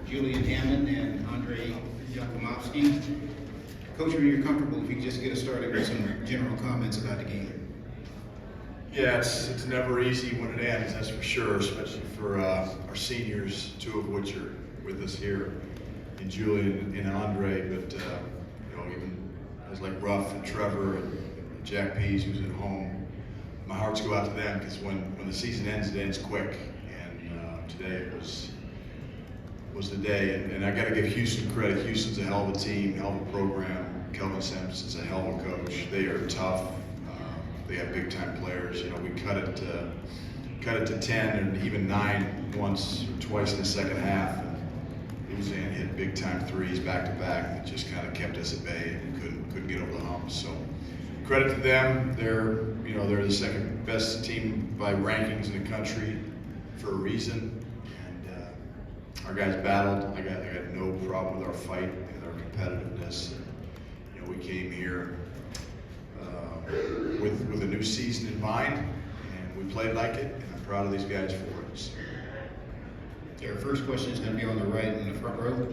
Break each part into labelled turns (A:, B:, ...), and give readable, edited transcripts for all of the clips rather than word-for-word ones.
A: Julian Hammond and Andrej Jakimovski. Coach, are you comfortable if you could just get us started with some general comments about the game?
B: Yeah, it's never easy when it ends, that's for sure, especially for our seniors, two of which are with us here, in Julian and Andre, but even guys like Ruff and Trevor and Jack Pease, who's at home, my hearts go out to them because when the season ends, it ends quick, and today was the day, and I got to give Houston credit. Houston's a hell of a team, hell of a program. Kelvin Sampson's a hell of a coach. They are tough. They have big time players. We cut it to 10 and even 9 once or twice in the second half. Luzan hit big time threes back to back that just kind of kept us at bay and couldn't get over the hump. So credit to them. They're the second best team by rankings in the country for a reason. Our guys battled. I got no problem with our fight and our competitiveness. We came here with a new season in mind, and we played like it, and I'm proud of these guys for it. So.
A: Our first question is going to be on the right in the front row.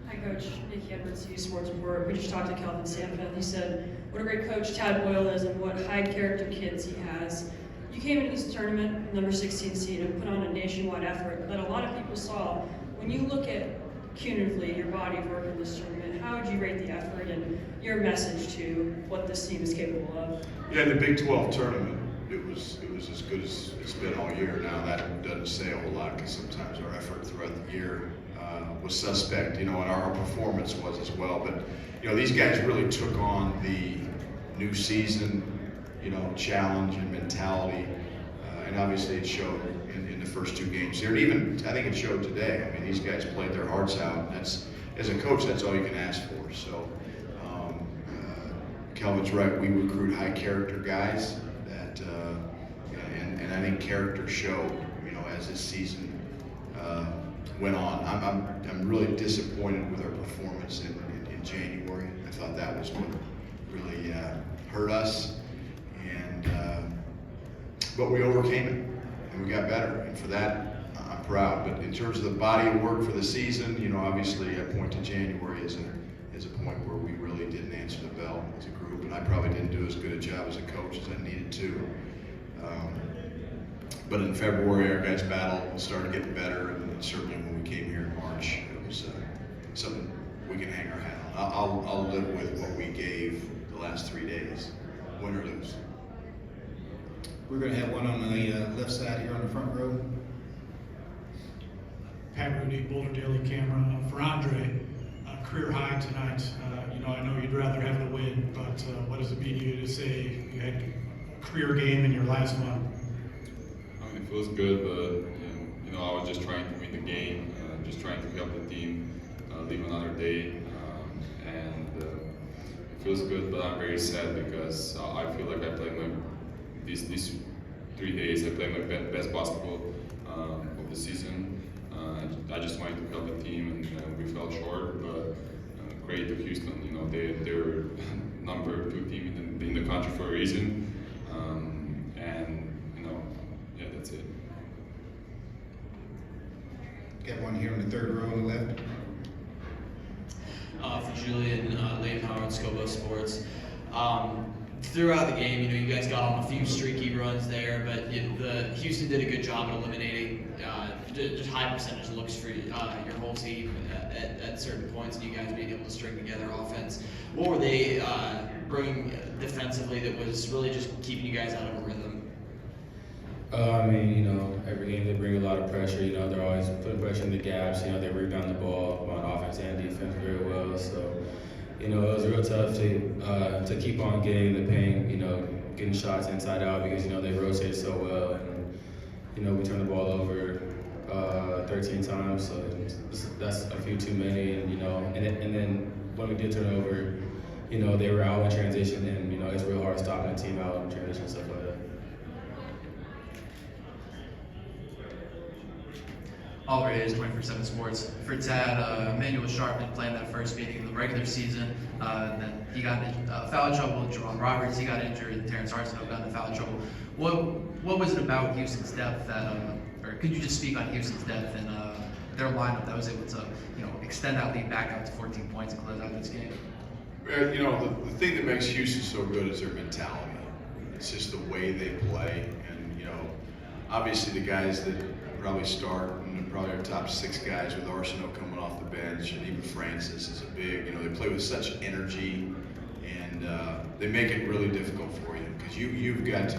C: Hi, Coach. Andrej Jakimovski, CU Sports Report. We just talked to Kelvin Sampson. He said what a great coach Tad Boyle is and what high character kids he has. You came into this tournament, number 16 seed, and put on a nationwide effort that a lot of people saw. When you look at cumulatively your body of work in this tournament, how would you rate the effort and your message to what this team is capable of?
B: Yeah, in the Big 12 tournament, it was as good as it's been all year. Now that doesn't say a whole lot because sometimes our effort throughout the year was suspect, and our performance was as well. But these guys really took on the new season, challenge and mentality, and obviously it showed in the first 2 games here, and even I think it showed today. I mean, these guys played their hearts out. And that's, as a coach, that's all you can ask for. So, Kelvin's right. We recruit high character guys that, and I think character showed. As this season went on. I'm really disappointed with our performance in January. I thought that was what really hurt us, but we overcame it. And we got better, and for that, I'm proud. But in terms of the body of work for the season, obviously I point to January as a point where we really didn't answer the bell as a group, and I probably didn't do as good a job as a coach as I needed to. But in February, our guys battled and started getting better, and certainly when we came here in March, it was something we can hang our hat on. I'll live with what we gave the last 3 days, win or lose.
A: We're going to have one on the left side here on the front row.
D: Pat Rudy, Boulder Daily Camera. For Andre, career high tonight. I know you'd rather have the win, but what does it mean to you to say you had a career game in your last one?
E: It feels good, but I was just trying to win the game, just trying to help the team live another day, and it feels good. But I'm very sad because I feel like I played these 3 days. I played my best basketball of the season. I just wanted to help the team, and we fell short. But great to Houston. They were number 2 team in the country for a reason, and yeah, that's it.
A: Got one here on the third row on the left.
F: For Julian, Hammond III, Sports. Throughout the game, you guys got on a few streaky runs there, but Houston did a good job at eliminating just high percentage looks for your whole team at certain points, and you guys being able to string together offense. What were they bringing defensively that was really just keeping you guys out of a rhythm?
G: Every game they bring a lot of pressure. They're always putting pressure in the gaps. They rebound the ball on offense and defense very well. So, it was real tough to keep on getting the paint. Getting shots inside out because they rotate so well, and we turned the ball over 13 times. So that's a few too many. And then when we did turn over, they were out in transition, and it's real hard stopping a team out in transition, stuff like that.
H: Oliver Hayes, 24/7 Sports. For Tad, Emmanuel Sharpman playing that first meeting in the regular season. Then he got in foul trouble. Jerome Roberts, he got injured. Terrence Arsenault got in foul trouble. What was it about Houston's depth that, or could you just speak on Houston's depth and their lineup that was able to, extend that lead back out to 14 points and close out this game?
B: The thing that makes Houston so good is their mentality. It's just the way they play, and obviously the guys that probably start, and probably our top 6 guys with Arsenault coming off the bench, and even Francis is a big. They play with such energy, and they make it really difficult for you because you've got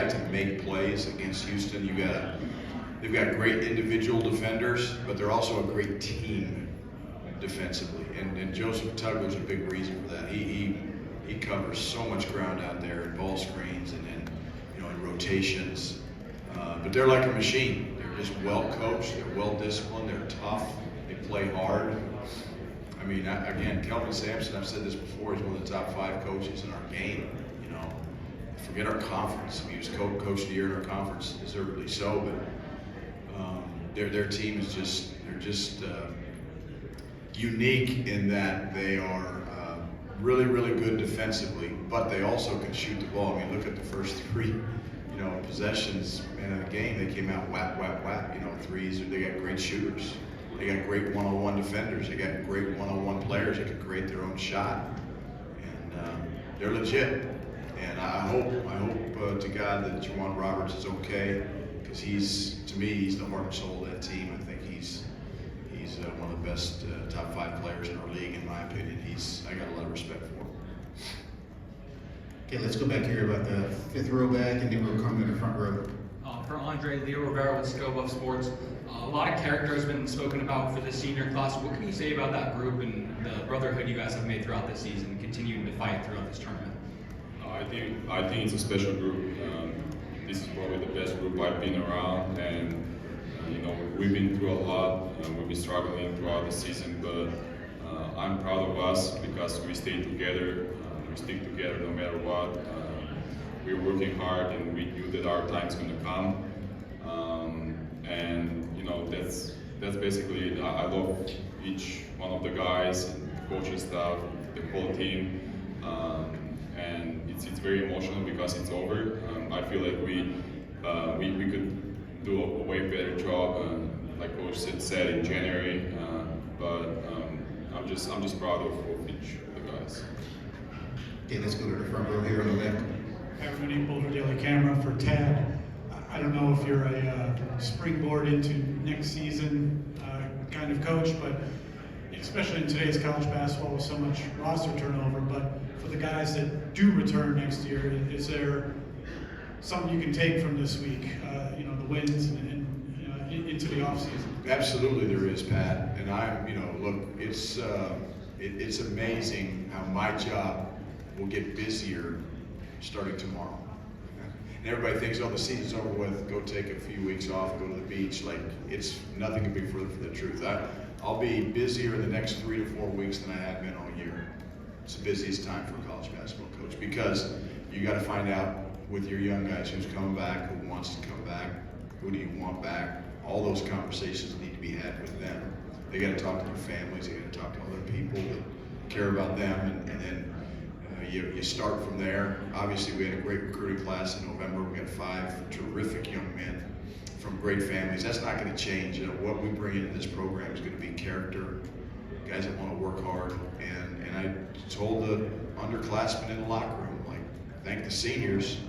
B: to make plays against Houston. They've got great individual defenders, but they're also a great team defensively, and Joseph Tugler's a big reason for that. He covers so much ground out there in ball screens and in rotations. But they're like a machine. They're just well coached. They're well disciplined. They're tough. They play hard. I mean, again, Kelvin Sampson. I've said this before. He's one of the top 5 coaches in our game. Forget our conference. He was coach of the year in our conference, deservedly so. But their team is just unique in that they are really, really good defensively, but they also can shoot the ball. I mean, look at the first 3, possessions in the game. They came out whap, whap, whap. Threes. They got great shooters. They got great one-on-one defenders. They got great one-on-one players that can create their own shot, and they're legit. And I hope to God that Juwan Roberts is okay, because to me, he's the heart and soul of that team. I think he's one of the best top 5 players in our league, in my opinion. I got a lot of respect for him.
A: Okay, let's go back here about the 5th row back, and then we'll come to the front row.
I: For Andre, Leo Rivera with Scope of Sports. A lot of character has been spoken about for the senior class. What can you say about that group and the brotherhood you guys have made throughout this season, continuing to fight throughout this tournament?
E: I think it's a special group. This is probably the best group I've been around, and we've been through a lot. We've been struggling throughout the season, but I'm proud of us because we stay together. We stick together no matter what. We're working hard, and we knew that our time's going to come. And that's basically it. I love each one of the guys, and the coaching staff, the whole team. And it's very emotional because it's over. I feel like we could do a way better job, like Coach said in January. But I'm just proud of each of the guys.
A: Okay, let's go to the front row here on the left.
D: Everybody, Boulder Daily Camera for Tad. I don't know if you're a springboard into next season kind of coach, but especially in today's college basketball with so much roster turnover, but for the guys that do return next year, is there something you can take from this week, the wins and into the offseason?
B: Absolutely there is, Pat. And look, it's amazing how my job will get busier starting tomorrow. And everybody thinks, the season's over with, go take a few weeks off, go to the beach. Like, nothing could be further from the truth. I'll be busier in the next 3 to 4 weeks than I have been all year. It's the busiest time for a college basketball coach, because you got to find out with your young guys who's coming back, who wants to come back, who do you want back. All those conversations need to be had with them. They got to talk to their families, they got to talk to other people that care about them, and then you start from there. Obviously, we had a great recruiting class in November. We got 5 terrific young men from great families. That's not going to change. What we bring into this program is going to be character, guys that want to work hard. And I told the underclassmen in the locker room, thank the seniors.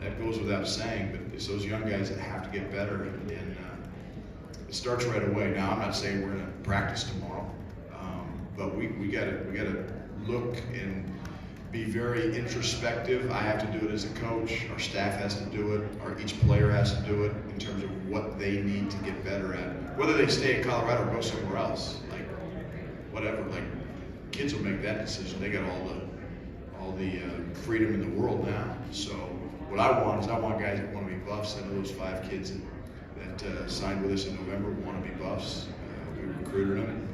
B: That goes without saying, but it's those young guys that have to get better, and it starts right away. Now, I'm not saying we're going to practice tomorrow, but we got to look and be very introspective. I have to do it as a coach. Our staff has to do it. Each player has to do it in terms of what they need to get better at. Whether they stay in Colorado or go somewhere else, whatever. Kids will make that decision. They got all the freedom in the world now. So what I want guys that want to be buffs. I know those 5 kids that signed with us in November want to be buffs. We recruited them,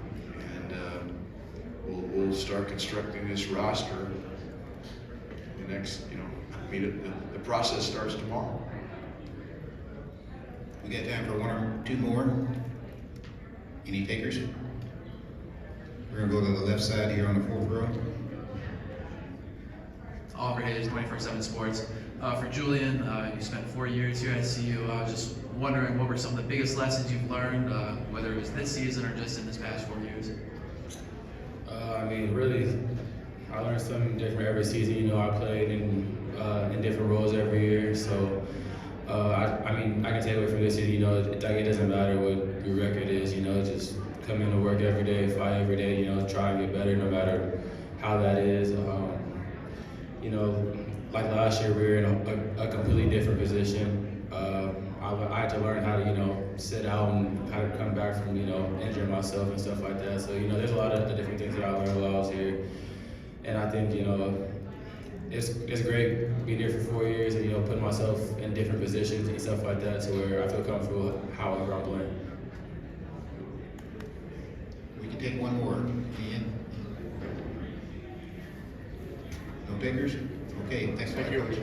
B: and we'll start constructing this roster. The next, the process starts tomorrow.
A: We got time for 1 or 2 more. Any takers? We're gonna go to the left side here on the 4th row.
H: Oliver Hayes, 24/7 Sports. For Julian, you spent 4 years here at CU. I was just wondering what were some of the biggest lessons you've learned, whether it was this season or just in this past 4 years?
G: I mean, really, I learned something different every season. You know, I played in different roles every year, so I mean, I can take away from this season. You know, it doesn't matter what your record is. You know, just come in to work every day, fight every day. You know, try and get better, no matter how that is. You know, like last year, we were in a completely different position. I had to learn how to, you know, sit out and how to come back from, you know, injuring myself and stuff like that. So, you know, there's a lot of different things that I learned while I was here. And I think, you know, it's great being here for 4 years and, you know, putting myself in different positions and stuff like that to where I feel comfortable however I'm playing.
A: We can take one more. Ian? No takers? Okay, thanks a lot, Coach.